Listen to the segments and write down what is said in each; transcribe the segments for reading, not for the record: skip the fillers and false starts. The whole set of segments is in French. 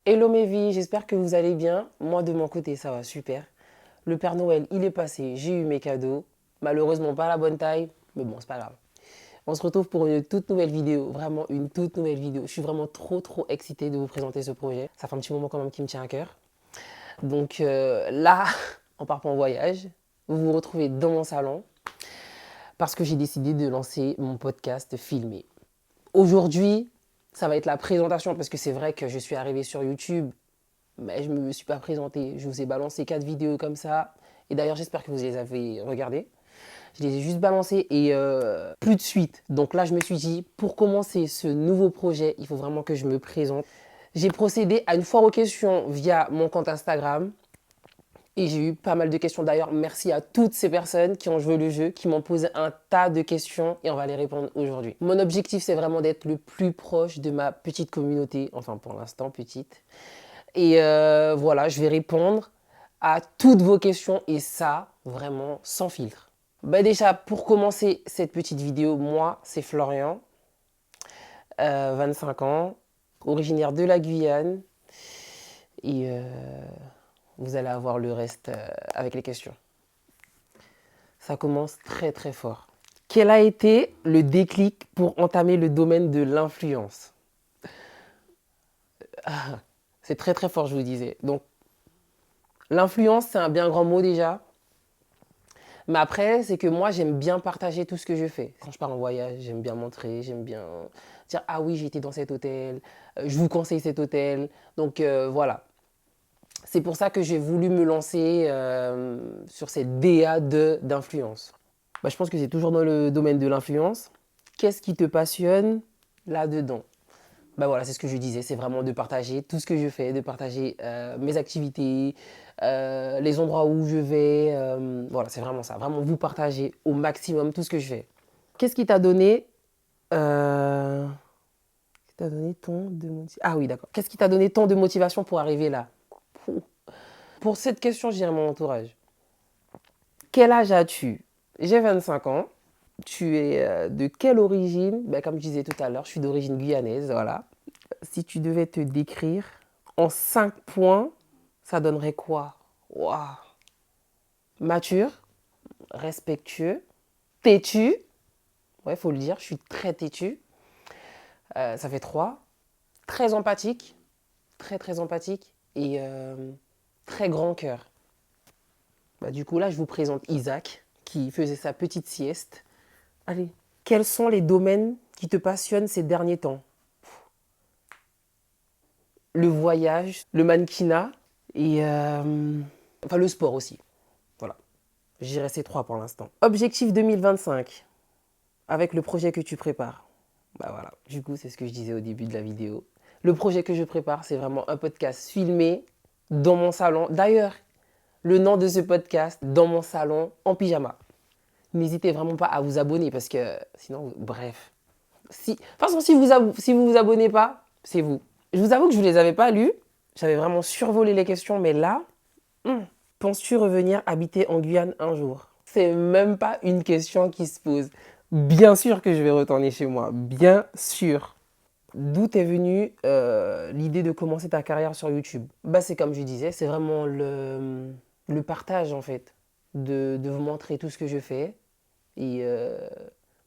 Hello mes vies, j'espère que vous allez bien. Moi de mon côté ça va super. Le Père Noël il est passé, j'ai eu mes cadeaux. Malheureusement pas la bonne taille, mais bon c'est pas grave. On se retrouve pour une toute nouvelle vidéo, vraiment une toute nouvelle vidéo. Je suis vraiment trop excitée de vous présenter ce projet. Ça fait un petit moment quand même qui me tient à cœur. Donc là, on part pas en voyage. Vous vous retrouvez dans mon salon parce que j'ai décidé de lancer mon podcast filmé. Aujourd'hui, ça va être la présentation parce que c'est vrai que je suis arrivée sur YouTube mais je ne me suis pas présentée. Je vous ai balancé 4 vidéos comme ça. Et d'ailleurs, j'espère que vous les avez regardées. Je les ai juste balancées et plus de suite. Donc là, je me suis dit, pour commencer ce nouveau projet, il faut vraiment que je me présente. J'ai procédé à une foire aux questions via mon compte Instagram. Et j'ai eu pas mal de questions. D'ailleurs, merci à toutes ces personnes qui ont joué le jeu, qui m'ont posé un tas de questions et on va les répondre aujourd'hui. Mon objectif, c'est vraiment d'être le plus proche de ma petite communauté. Enfin, pour l'instant, petite. Et voilà, je vais répondre à toutes vos questions et ça, vraiment, sans filtre. Bah déjà, pour commencer cette petite vidéo, moi, c'est Florian, 25 ans, originaire de la Guyane. Et vous allez avoir le reste avec les questions. Ça commence très fort. Quel a été le déclic pour entamer le domaine de l'influence? C'est très fort, je vous disais. Donc, l'influence, c'est un bien grand mot déjà. Mais après, c'est que moi, j'aime bien partager tout ce que je fais. Quand je pars en voyage, j'aime bien montrer, j'aime bien dire ah oui, j'ai été dans cet hôtel, je vous conseille cet hôtel. Donc voilà. C'est pour ça que j'ai voulu me lancer sur cette DA d'influence. Bah, je pense que c'est toujours dans le domaine de l'influence. Qu'est-ce qui te passionne là-dedans? Bah voilà, c'est ce que je disais, c'est vraiment de partager tout ce que je fais, de partager mes activités, les endroits où je vais. Voilà, c'est vraiment ça. Vraiment vous partager au maximum tout ce que je fais. Qu'est-ce qui t'a donné tant de motivation? Ah oui, d'accord. Qu'est-ce qui t'a donné tant de motivation pour arriver là? Pour cette question, je dirais mon entourage. Quel âge as-tu? J'ai 25 ans. Tu es de quelle origine? Ben, comme je disais tout à l'heure, je suis d'origine guyanaise, voilà. Si tu devais te décrire en 5 points, ça donnerait quoi? Waouh. Mature, respectueux, têtu. Ouais, faut le dire, je suis très têtu. Ça fait 3. Très empathique, très empathique et très grand cœur. Bah, du coup, là, je vous présente Isaac qui faisait sa petite sieste. Allez, quels sont les domaines qui te passionnent ces derniers temps? Le voyage, le mannequinat et enfin le sport aussi. Voilà. J'irai ces 3 pour l'instant. Objectif 2025 avec le projet que tu prépares. Bah voilà, du coup, c'est ce que je disais au début de la vidéo. Le projet que je prépare, c'est vraiment un podcast filmé dans mon salon. D'ailleurs, le nom de ce podcast, dans mon salon, en pyjama. N'hésitez vraiment pas à vous abonner parce que sinon, bref. De toute façon, si vous vous abonnez pas, c'est vous. Je vous avoue que je ne les avais pas lus. J'avais vraiment survolé les questions, mais là, penses-tu revenir habiter en Guyane un jour? C'est même pas une question qui se pose. Bien sûr que je vais retourner chez moi, bien sûr. D'où est venue l'idée de commencer ta carrière sur YouTube? Bah, c'est comme je disais, c'est vraiment le partage en fait, de vous montrer tout ce que je fais et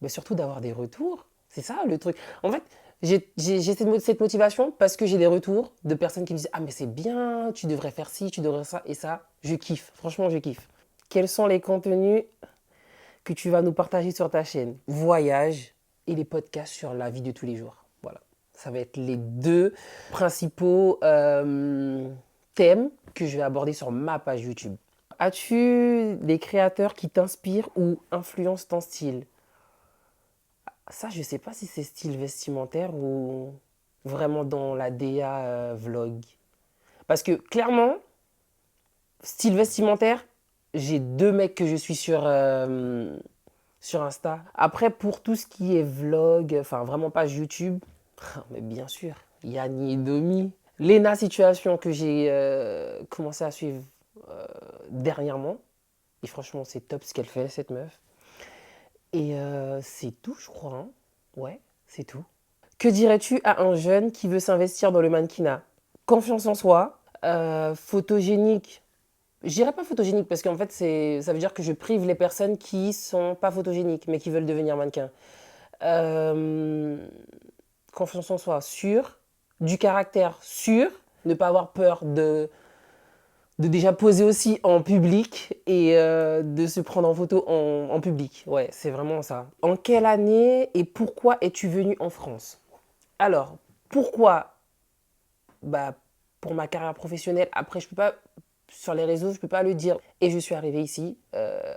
bah, surtout d'avoir des retours. C'est ça le truc. En fait, j'ai cette motivation parce que j'ai des retours de personnes qui me disent ah mais c'est bien, tu devrais faire ci, tu devrais ça et ça. Je kiffe, franchement je kiffe. Quels sont les contenus que tu vas nous partager sur ta chaîne? Voyage et les podcasts sur la vie de tous les jours. Voilà. Ça va être les 2 principaux thèmes que je vais aborder sur ma page YouTube. As-tu des créateurs qui t'inspirent ou influencent ton style? Ça, je sais pas si c'est style vestimentaire ou vraiment dans la DA vlog. Parce que clairement, style vestimentaire, j'ai 2 mecs que je suis sur Insta. Après, pour tout ce qui est vlog, enfin vraiment page YouTube, mais bien sûr, Yanni et Domi. Lena Situation que j'ai commencé à suivre dernièrement. Et franchement, c'est top ce qu'elle fait, cette meuf. Et c'est tout, je crois. Hein. Ouais, c'est tout. Que dirais-tu à un jeune qui veut s'investir dans le mannequinat? Confiance en soi. Photogénique. Je dirais pas photogénique parce qu'en fait, ça veut dire que je prive les personnes qui sont pas photogéniques mais qui veulent devenir mannequin. Euh, Confiance en soi, sûr. Du caractère, sûr. Ne pas avoir peur de déjà poser aussi en public et de se prendre en photo en public. Ouais, c'est vraiment ça. En quelle année et pourquoi es-tu venu en France? Alors, pourquoi? Bah, pour ma carrière professionnelle. Après, je peux pas, sur les réseaux, je peux pas le dire. Et je suis arrivée ici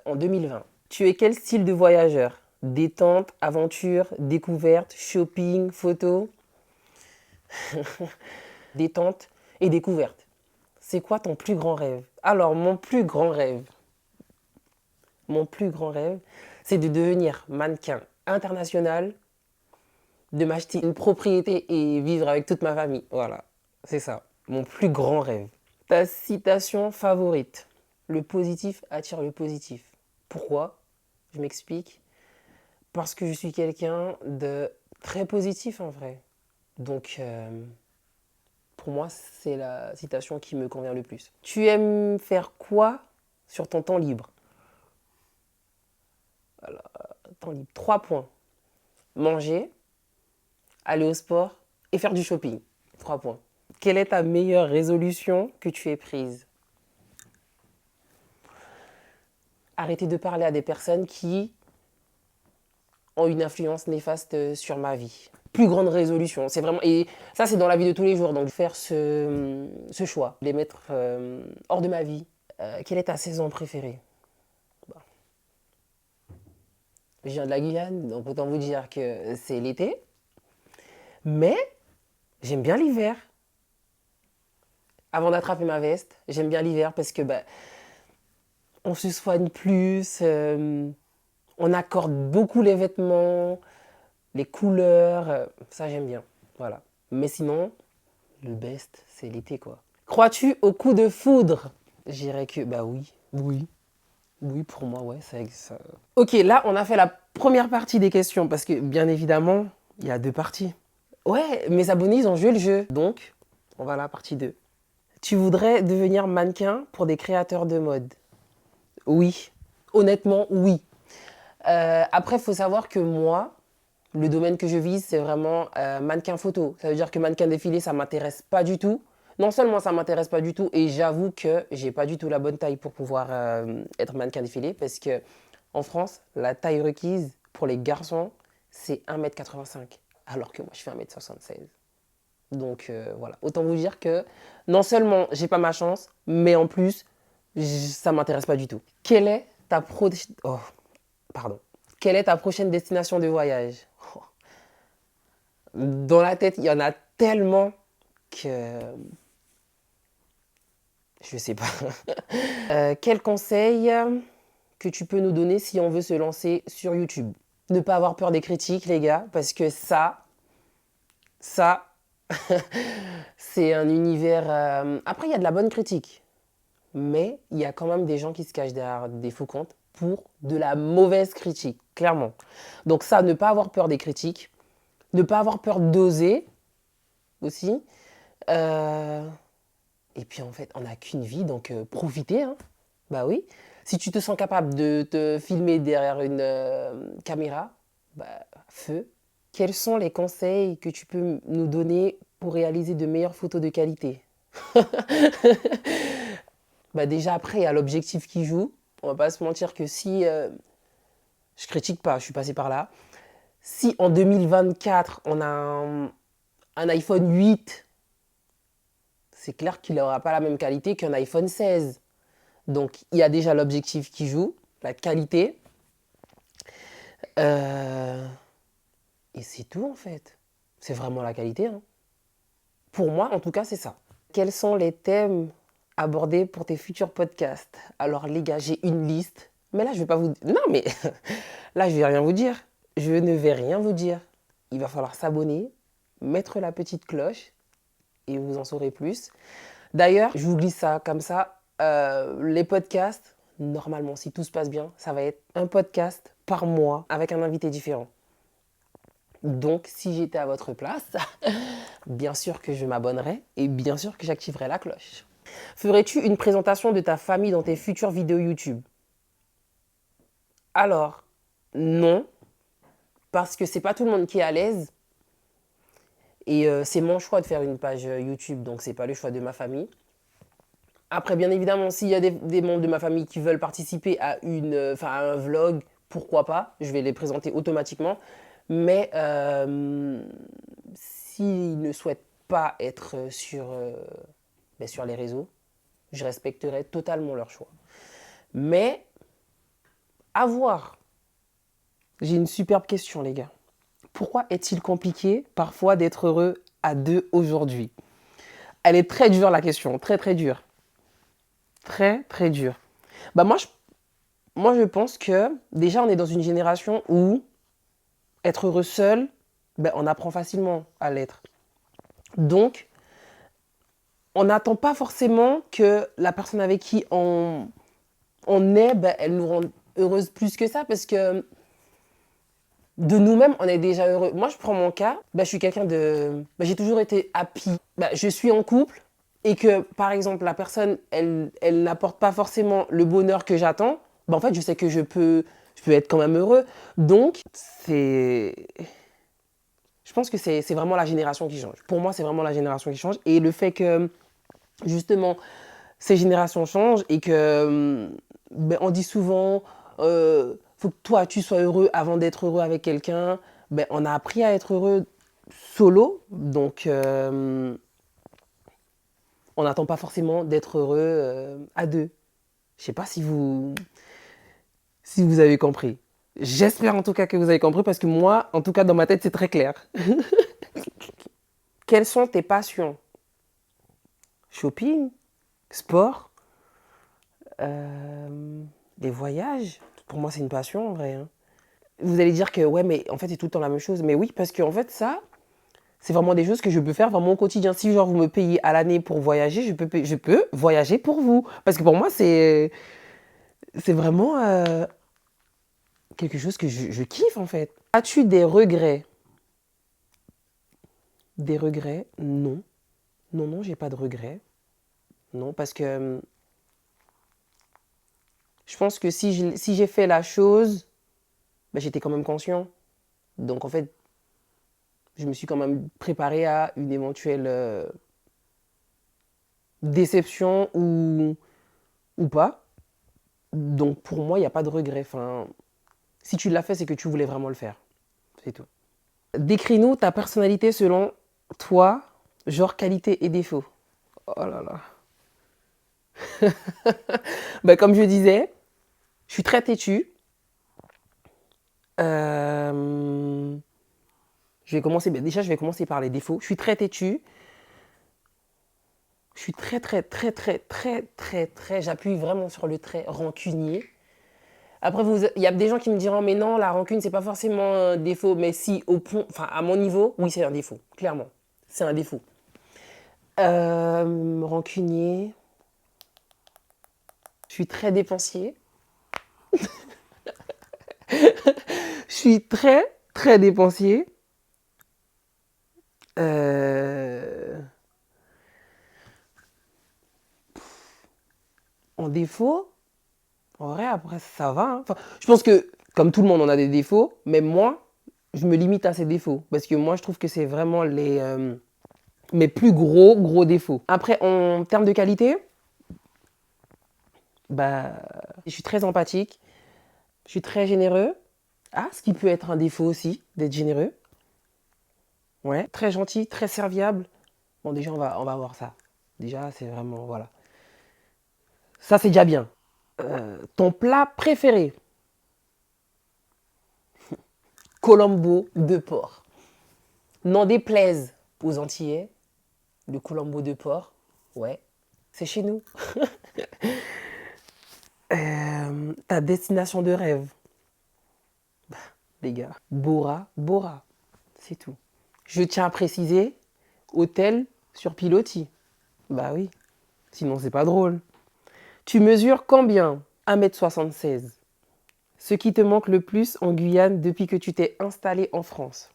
en 2020. Tu es quel style de voyageur? Détente, aventure, découverte, shopping, photo? Détente et découverte. C'est quoi ton plus grand rêve? Alors, mon plus grand rêve, c'est de devenir mannequin international, de m'acheter une propriété et vivre avec toute ma famille. Voilà, c'est ça, mon plus grand rêve. Ta citation favorite? Le positif attire le positif. Pourquoi? Je m'explique. Parce que je suis quelqu'un de très positif en vrai. Donc, pour moi, c'est la citation qui me convient le plus. Tu aimes faire quoi sur ton temps libre? Alors, temps libre, 3 points. Manger, aller au sport et faire du shopping. 3 points. Quelle est ta meilleure résolution que tu aies prise? Arrêter de parler à des personnes qui ont une influence néfaste sur ma vie. Plus grande résolution, c'est vraiment... Et ça, c'est dans la vie de tous les jours. Donc, faire ce choix, les mettre hors de ma vie. Quelle est ta saison préférée? Bah, je viens de la Guyane, donc autant vous dire que c'est l'été. Mais j'aime bien l'hiver. Avant d'attraper ma veste, j'aime bien l'hiver parce que bah, on se soigne plus, on accorde beaucoup les vêtements, les couleurs, ça j'aime bien. Voilà. Mais sinon, le best, c'est l'été quoi. Crois-tu au coup de foudre? Je dirais que bah oui, oui, oui pour moi ouais, ça. Ok, là on a fait la première partie des questions parce que bien évidemment, il y a 2 parties. Ouais, mes abonnés ils ont joué le jeu, donc on va à la partie 2. Tu voudrais devenir mannequin pour des créateurs de mode? Oui, honnêtement oui. Après, il faut savoir que moi, le domaine que je vise, c'est vraiment mannequin photo. Ça veut dire que mannequin défilé, ça m'intéresse pas du tout. Non seulement ça m'intéresse pas du tout, et j'avoue que j'ai pas du tout la bonne taille pour pouvoir être mannequin défilé, parce que en France, la taille requise pour les garçons, c'est 1,85 m, alors que moi je fais 1,76 m. Donc voilà, autant vous dire que non seulement j'ai pas ma chance, mais en plus, ça m'intéresse pas du tout. Oh, pardon. Quelle est ta prochaine destination de voyage? Oh, dans la tête, il y en a tellement que je sais pas. Quel conseil que tu peux nous donner si on veut se lancer sur YouTube? Ne pas avoir peur des critiques, les gars, parce que ça, c'est un univers. Après, il y a de la bonne critique, mais il y a quand même des gens qui se cachent derrière des faux comptes pour de la mauvaise critique, clairement. Donc ça, ne pas avoir peur des critiques, ne pas avoir peur d'oser aussi. Euh, Et puis en fait, on n'a qu'une vie, donc profitez, hein. Bah oui. Si tu te sens capable de te filmer derrière une caméra, bah feu. Quels sont les conseils que tu peux nous donner pour réaliser de meilleures photos de qualité? Bah déjà après, il y a l'objectif qui joue. On va pas se mentir que si je critique pas, je suis passé par là. Si en 2024 on a un iPhone 8, c'est clair qu'il n'aura pas la même qualité qu'un iPhone 16. Donc, il y a déjà l'objectif qui joue, la qualité. Euh, et c'est tout en fait. C'est vraiment la qualité, hein. Pour moi, en tout cas, c'est ça. Quels sont les thèmes abordés pour tes futurs podcasts? Alors, les gars, j'ai une liste. Mais là, je vais pas vous... Non, mais là, je vais rien vous dire. Je ne vais rien vous dire. Il va falloir s'abonner, mettre la petite cloche et vous en saurez plus. D'ailleurs, je vous glisse ça comme ça. Les podcasts, normalement, si tout se passe bien, ça va être un podcast par mois avec un invité différent. Donc, si j'étais à votre place, bien sûr que je m'abonnerais et bien sûr que j'activerais la cloche. Ferais-tu une présentation de ta famille dans tes futures vidéos YouTube? Alors, non, parce que c'est pas tout le monde qui est à l'aise. Et c'est mon choix de faire une page YouTube, donc c'est pas le choix de ma famille. Après, bien évidemment, s'il y a des membres de ma famille qui veulent participer à un vlog, pourquoi pas, je vais les présenter automatiquement. Mais s'ils ne souhaitent pas être sur les réseaux, je respecterai totalement leur choix. Mais, à voir. J'ai une superbe question, les gars. Pourquoi est-il compliqué parfois d'être heureux à deux aujourd'hui? Elle est très dure, la question, très très dure. Très très dure. Bah moi je pense que déjà on est dans une génération où être heureux seul, ben, on apprend facilement à l'être. Donc on n'attend pas forcément que la personne avec qui on est, ben, elle nous rende heureuse plus que ça, parce que de nous-mêmes, on est déjà heureux. Moi, je prends mon cas, ben, je suis quelqu'un de... Ben, j'ai toujours été happy. Ben, je suis en couple et que, par exemple, la personne, elle n'apporte pas forcément le bonheur que j'attends, ben, en fait, je sais que je peux être quand même heureux. Donc, je pense que c'est vraiment la génération qui change. Pour moi, c'est vraiment la génération qui change. Et le fait que, justement, ces générations changent et que, ben, on dit souvent, faut que toi, tu sois heureux avant d'être heureux avec quelqu'un. Ben, on a appris à être heureux solo. Donc, on n'attend pas forcément d'être heureux à deux. Je sais pas si vous avez compris. J'espère en tout cas que vous avez compris, parce que moi, en tout cas, dans ma tête, c'est très clair. Quelles sont tes passions? Shopping, sport, les voyages. Pour moi, c'est une passion en vrai, hein. Vous allez dire que ouais, mais en fait, c'est tout le temps la même chose. Mais oui, parce que en fait, ça, c'est vraiment des choses que je peux faire vraiment au quotidien. Si genre vous me payez à l'année pour voyager, je peux voyager pour vous. Parce que pour moi, c'est vraiment quelque chose que je kiffe en fait. As-tu des regrets? Des regrets? Non. Non, non, j'ai pas de regrets. Non, parce que je pense que si j'ai fait la chose, ben, j'étais quand même conscient. Donc en fait, je me suis quand même préparé à une éventuelle déception ou pas. Donc pour moi, il n'y a pas de regret. Enfin, si tu l'as fait, c'est que tu voulais vraiment le faire. C'est tout. Décris-nous ta personnalité selon toi, genre qualité et défaut. Oh là là. Ben, comme je disais, je suis très têtue. Euh, déjà, je vais commencer par les défauts. Je suis très têtue. Je suis très, très, très, très, très, très, très, j'appuie vraiment sur le trait rancunier. Après, il y a des gens qui me diront, mais non, la rancune, c'est pas forcément un défaut. Mais si, à mon niveau, oui, c'est un défaut, clairement. C'est un défaut. Rancunier. Je suis très dépensier. Je suis très, très dépensier. Euh, En défaut, en vrai, après, ça va, hein. Enfin, je pense que, comme tout le monde, on a des défauts, mais moi, je me limite à ces défauts. Parce que moi, je trouve que c'est vraiment mes plus gros, gros défauts. Après, en termes de qualité, bah, je suis très empathique, je suis très généreux. Ah, ce qui peut être un défaut aussi, d'être généreux. Ouais. Très gentil, très serviable. Bon, déjà, on va voir ça. Déjà, c'est vraiment, voilà. Ça, c'est déjà bien. Ton plat préféré? Colombo de porc. N'en déplaise aux Antillais, le colombo de porc, ouais, c'est chez nous. Ta destination de rêve? Les gars, Bora Bora, c'est tout. Je tiens à préciser, hôtel sur pilotis. Bah oui, sinon c'est pas drôle. Tu mesures combien? 1,76 m. Ce qui te manque le plus en Guyane depuis que tu t'es installé en France?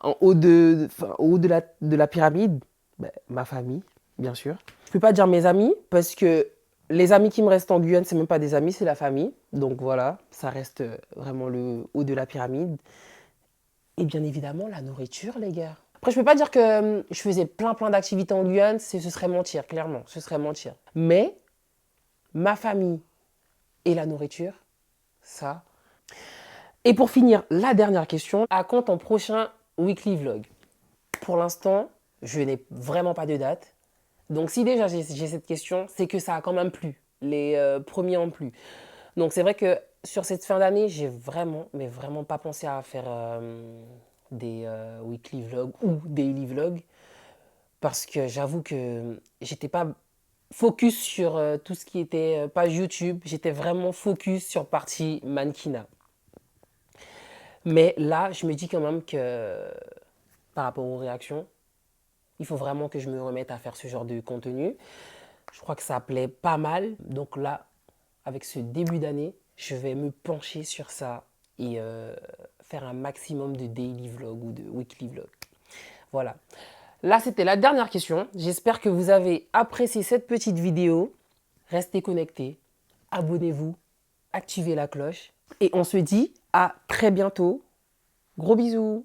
En haut enfin, au haut de la pyramide, ben, ma famille, bien sûr. Je peux pas dire mes amis parce que les amis qui me restent en Guyane, c'est même pas des amis, c'est la famille. Donc voilà, ça reste vraiment le haut de la pyramide. Et bien évidemment, la nourriture, les gars. Après, je peux pas dire que je faisais plein d'activités en Guyane, ce serait mentir, clairement, ce serait mentir. Mais ma famille et la nourriture, ça. Et pour finir, la dernière question, à quand ton prochain weekly vlog? Pour l'instant, je n'ai vraiment pas de date. Donc si déjà j'ai cette question, c'est que ça a quand même plu. Les premiers ont plu. Donc c'est vrai que sur cette fin d'année, j'ai vraiment, mais vraiment pas pensé à faire des weekly vlogs ou daily vlogs. Parce que j'avoue que j'étais pas focus sur tout ce qui était page YouTube. J'étais vraiment focus sur partie mannequinat. Mais là, je me dis quand même que par rapport aux réactions, il faut vraiment que je me remette à faire ce genre de contenu. Je crois que ça plaît pas mal. Donc là, avec ce début d'année, je vais me pencher sur ça et faire un maximum de daily vlog ou de weekly vlog. Voilà. Là, c'était la dernière question. J'espère que vous avez apprécié cette petite vidéo. Restez connectés, abonnez-vous, activez la cloche et on se dit à très bientôt. Gros bisous.